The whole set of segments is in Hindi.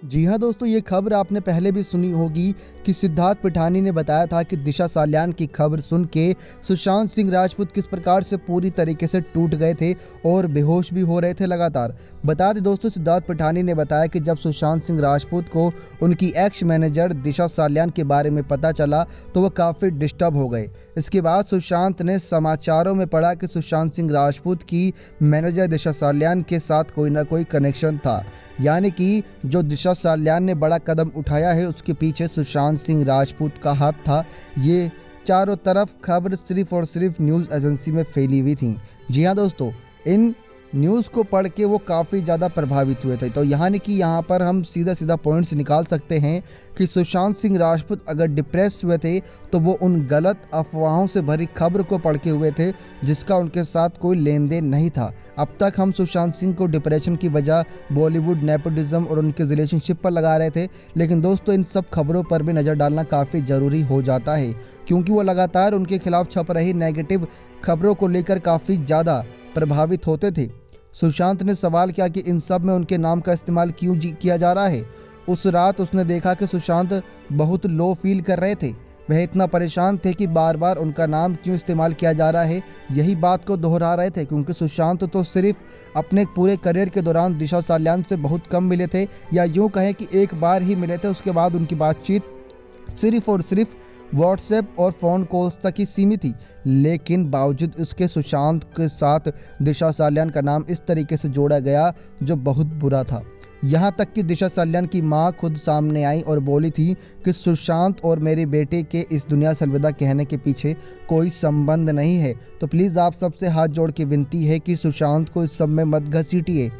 जी हाँ दोस्तों, ये खबर आपने पहले भी सुनी होगी कि सिद्धार्थ पिठानी ने बताया था कि दिशा सालियान की खबर सुन के सुशांत सिंह राजपूत किस प्रकार से पूरी तरीके से टूट गए थे और बेहोश भी हो रहे थे लगातार। बता दें दोस्तों, सिद्धार्थ पिठानी ने बताया कि जब सुशांत सिंह राजपूत को उनकी एक्स मैनेजर दिशा सालियान के बारे में पता चला तो वह काफ़ी डिस्टर्ब हो गए। इसके बाद सुशांत ने समाचारों में पढ़ा कि सुशांत सिंह राजपूत की मैनेजर दिशा सालियान के साथ कोई ना कोई कनेक्शन था, यानी कि जो दिशा सालियान ने बड़ा कदम उठाया है उसके पीछे सुशांत सिंह राजपूत का हाथ था। ये चारों तरफ खबर सिर्फ और सिर्फ न्यूज़ एजेंसी में फैली हुई थी। जी हाँ दोस्तों, इन न्यूज़ को पढ़ के वो काफ़ी ज़्यादा प्रभावित हुए थे। तो यानी कि यहाँ पर हम सीधा सीधा पॉइंट्स निकाल सकते हैं कि सुशांत सिंह राजपूत अगर डिप्रेस हुए थे तो वो उन गलत अफवाहों से भरी खबर को पढ़ के हुए थे जिसका उनके साथ कोई लेन देन नहीं था। अब तक हम सुशांत सिंह को डिप्रेशन की वजह बॉलीवुड नेपोटिज्म और उनके रिलेशनशिप पर लगा रहे थे, लेकिन दोस्तों इन सब खबरों पर भी नज़र डालना काफ़ी ज़रूरी हो जाता है क्योंकि वो लगातार उनके खिलाफ छप रही नेगेटिव खबरों को लेकर काफ़ी ज़्यादा प्रभावित होते थे। सुशांत ने सवाल किया कि इन सब में उनके नाम का इस्तेमाल क्यों किया जा रहा है। उस रात उसने देखा कि सुशांत बहुत लो फील कर रहे थे। वह इतना परेशान थे कि बार बार उनका नाम क्यों इस्तेमाल किया जा रहा है यही बात को दोहरा रहे थे, क्योंकि सुशांत तो सिर्फ अपने पूरे करियर के दौरान दिशा सालियान से बहुत कम मिले थे, या यूँ कहें कि एक बार ही मिले थे। उसके बाद उनकी बातचीत सिर्फ और सिर्फ व्हाट्सएप और फ़ोन कॉल्स तक ही सीमित थी। लेकिन बावजूद इसके सुशांत के साथ दिशा सालियान का नाम इस तरीके से जोड़ा गया जो बहुत बुरा था। यहाँ तक कि दिशा सालियान की मां खुद सामने आई और बोली थी कि सुशांत और मेरे बेटे के इस दुनिया से अलविदा कहने के पीछे कोई संबंध नहीं है। तो प्लीज़ आप सबसे हाथ जोड़ के विनती है कि सुशांत को इस सब में मत घसीटिए।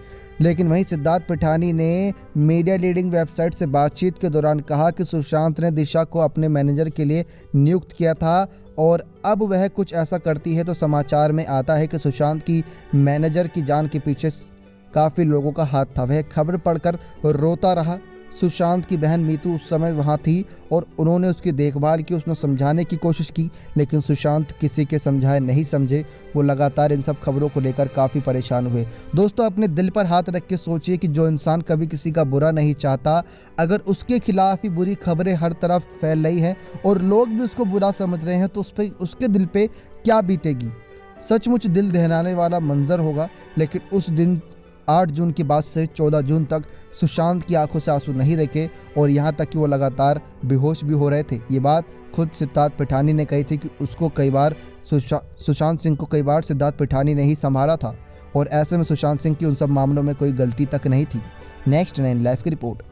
लेकिन वहीं सिद्धार्थ पिठानी ने मीडिया लीडिंग वेबसाइट से बातचीत के दौरान कहा कि सुशांत ने दिशा को अपने मैनेजर के लिए नियुक्त किया था और अब वह कुछ ऐसा करती है तो समाचार में आता है कि सुशांत की मैनेजर की जान के पीछे काफ़ी लोगों का हाथ था। वह खबर पढ़कर रोता रहा। सुशांत की बहन मीतू उस समय वहाँ थी और उन्होंने उसकी देखभाल की, उसने समझाने की कोशिश की, लेकिन सुशांत किसी के समझाए नहीं समझे। वो लगातार इन सब खबरों को लेकर काफ़ी परेशान हुए। दोस्तों, अपने दिल पर हाथ रख के सोचिए कि जो इंसान कभी किसी का बुरा नहीं चाहता, अगर उसके खिलाफ ही बुरी खबरें हर तरफ फैल रही हैं और लोग भी उसको बुरा समझ रहे हैं तो उसके दिल पर क्या बीतेगी। सचमुच दिल दहलाने वाला मंजर होगा। लेकिन उस दिन 8 जून के बाद से 14 जून तक सुशांत की आंखों से आंसू नहीं रुके और यहाँ तक कि वो लगातार बेहोश भी हो रहे थे। ये बात खुद सिद्धार्थ पिठानी ने कही थी कि उसको कई बार सुशांत सिंह को कई बार सिद्धार्थ पिठानी ने ही संभाला था और ऐसे में सुशांत सिंह की उन सब मामलों में कोई गलती तक नहीं थी। नेक्स्ट 9 लाइव की रिपोर्ट।